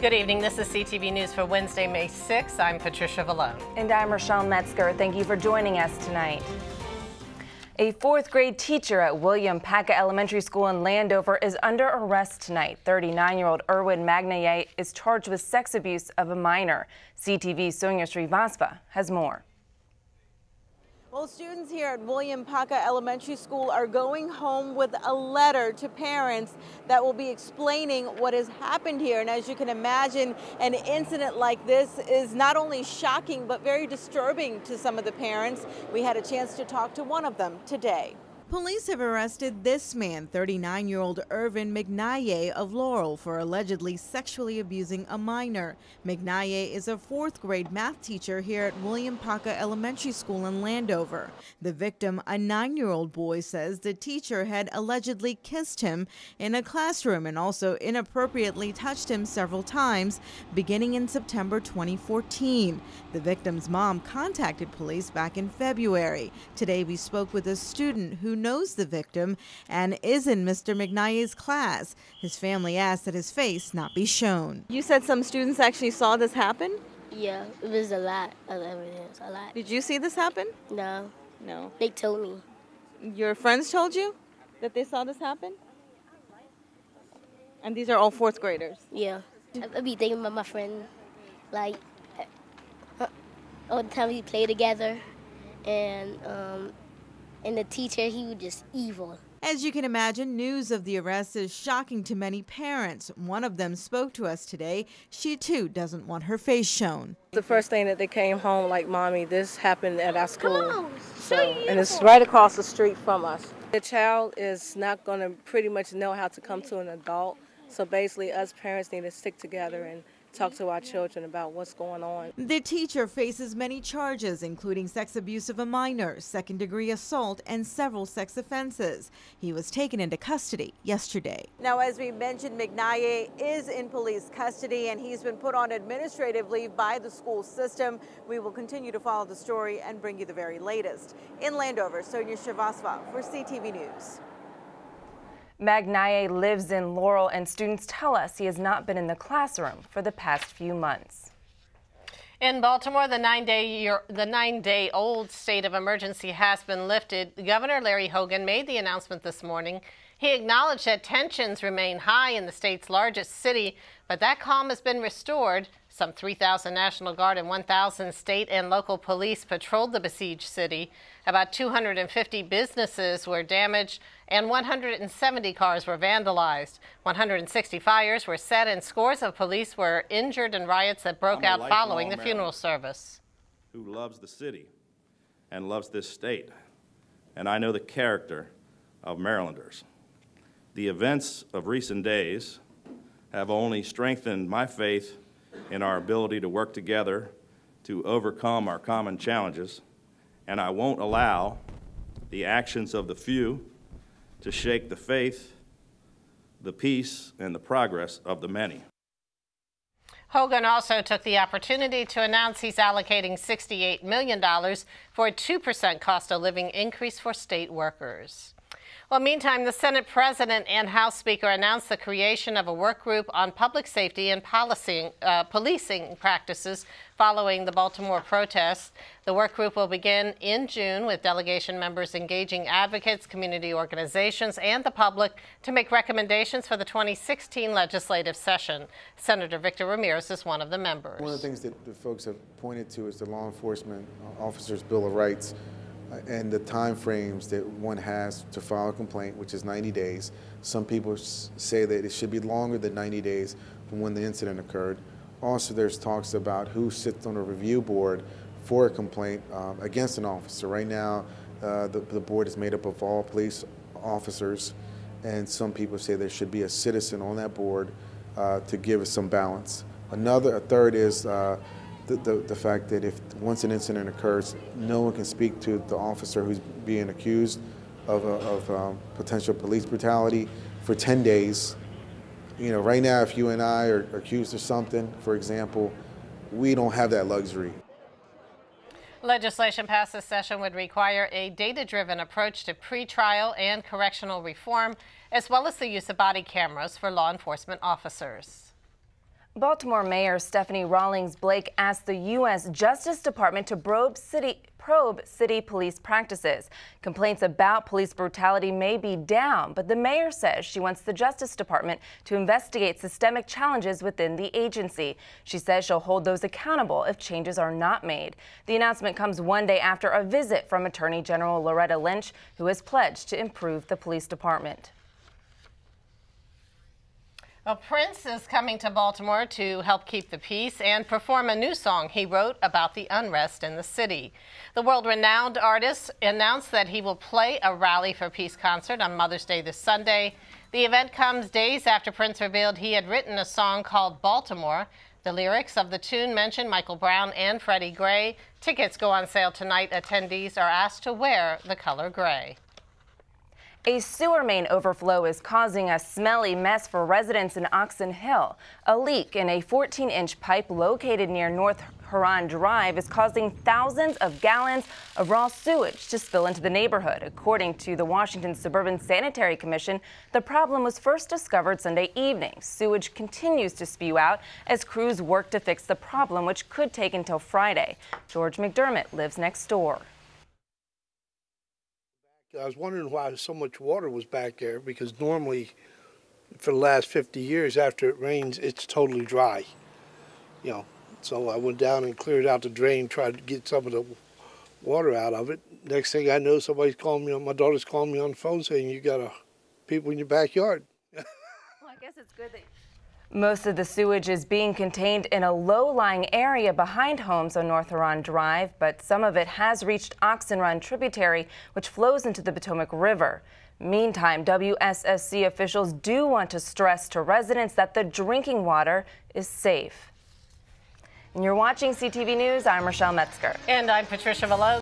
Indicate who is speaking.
Speaker 1: Good evening. This is CTV News for Wednesday, May 6th. I'm Patricia Vallone.
Speaker 2: And I'm Rochelle Metzger. Thank you for joining us tonight. A fourth grade teacher at William Paca Elementary School in Landover is under arrest tonight. 39-year-old Erwin Magnaye is charged with sex abuse of a minor. CTV's Sonia Srivastava has more.
Speaker 3: Well, students here at William Paca Elementary School are going home with a letter to parents that will be explaining what has happened here. And as you can imagine, an incident like this is not only shocking, but very disturbing to some of the parents. We had a chance to talk to one of them today. Police have arrested this man, 39-year-old Erwin Magnaye of Laurel, for allegedly sexually abusing a minor. Magnaye is a fourth grade math teacher here at William Paca Elementary School in Landover. The victim, a 9-year-old boy, says the teacher had allegedly kissed him in a classroom and also inappropriately touched him several times, beginning in September 2014. The victim's mom contacted police back in February. Today we spoke with a student who knows the victim and is in Mr. Magnaye's class. His family asked that his face not be shown. You said some students actually saw this happen?
Speaker 4: Yeah, it was a lot of evidence, a lot.
Speaker 3: Did you see this happen?
Speaker 4: No.
Speaker 3: No.
Speaker 4: They told me.
Speaker 3: Your friends told you that they saw this happen? And these are all fourth graders?
Speaker 4: Yeah. I be thinking about my friend, like, all the time we play together, and the teacher, he was just evil.
Speaker 3: As you can imagine, news of the arrest is shocking to many parents. One of them spoke to us today. She too doesn't want her face shown.
Speaker 5: The first thing that they came home, like, Mommy, this happened at our school. And it's right across the street from us. The child is not going to pretty much know how to come to an adult. So basically, us parents need to stick together and talk to our children about what's going on. The teacher faces many charges, including sex abuse of a minor, second-degree assault, and several sex offenses. He was taken into custody yesterday. Now, as we mentioned, Magnaye is in police custody, and he's been put on administrative leave by the school system. We will continue to follow the story and bring you the very latest. In Landover, Sonia Srivastava for CTV News.
Speaker 2: Magnaye lives in Laurel, and students tell us he has not been in the classroom for the past few months.
Speaker 1: In Baltimore, the nine-day-old state of emergency has been lifted. Governor Larry Hogan made the announcement this morning. He acknowledged that tensions remain high in the state's largest city, but that calm has been restored. Some 3,000 National Guard and 1,000 state and local police patrolled the besieged city. About 250 businesses were damaged and 170 cars were vandalized. 160 fires were set and scores of police were injured in riots that broke out following the funeral service.
Speaker 6: Who loves the city and loves this state, and I know the character of Marylanders. The events of recent days have only strengthened my faith in our ability to work together to overcome our common challenges, and I won't allow the actions of the few to shake the faith, the peace, and the progress of the many.
Speaker 1: Hogan also took the opportunity to announce he's allocating $68 million for a 2% cost of living increase for state workers. Well, meantime, the Senate President and House Speaker announced the creation of a work group on public safety and policing practices following the Baltimore protests. The work group will begin in June with delegation members engaging advocates, community organizations, and the public to make recommendations for the 2016 legislative session. Senator Victor Ramirez is one of the members.
Speaker 7: One of the things that the folks have pointed to is the Law Enforcement Officers' Bill of Rights. And the time frames that one has to file a complaint, which is 90 days. Some people say that it should be longer than 90 days from when the incident occurred. Also, there's talks about who sits on a review board for a complaint against an officer. Right now, the board is made up of all police officers, and some people say there should be a citizen on that board to give us some balance. A third is the fact that if once an incident occurs, no one can speak to the officer who's being accused of potential police brutality for 10 days. You know, right now, if you and I are accused of something, for example, we don't have that luxury.
Speaker 1: Legislation passed this session would require a data-driven approach to pretrial and correctional reform, as well as the use of body cameras for law enforcement officers.
Speaker 2: Baltimore Mayor Stephanie Rawlings Blake asked the U.S. Justice Department to probe city police practices. Complaints about police brutality may be down, but the mayor says she wants the Justice Department to investigate systemic challenges within the agency. She says she'll hold those accountable if changes are not made. The announcement comes one day after a visit from Attorney General Loretta Lynch, who has pledged to improve the police department.
Speaker 1: Well, Prince is coming to Baltimore to help keep the peace and perform a new song he wrote about the unrest in the city. The world-renowned artist announced that he will play a Rally for Peace concert on Mother's Day this Sunday. The event comes days after Prince revealed he had written a song called Baltimore. The lyrics of the tune mention Michael Brown and Freddie Gray. Tickets go on sale tonight. Attendees are asked to wear the color gray.
Speaker 2: A sewer main overflow is causing a smelly mess for residents in Oxon Hill. A leak in a 14-inch pipe located near North Huron Drive is causing thousands of gallons of raw sewage to spill into the neighborhood. According to the Washington Suburban Sanitary Commission, the problem was first discovered Sunday evening. Sewage continues to spew out as crews work to fix the problem, which could take until Friday. George McDermott lives next door.
Speaker 8: I was wondering why so much water was back there, because normally for the last 50 years after it rains it's totally dry, so I went down and cleared out the drain, tried to get some of the water out of it. Next thing I know, somebody's calling me, my daughter's calling me on the phone saying you got people in your backyard.
Speaker 2: Well, I guess it's good that most of the sewage is being contained in a low-lying area behind homes on North Huron Drive, but some of it has reached Oxon Run tributary, which flows into the Potomac River. Meantime, WSSC officials do want to stress to residents that the drinking water is safe. And you're watching CTV News. I'm Rochelle Metzger.
Speaker 1: And I'm Patricia Velo.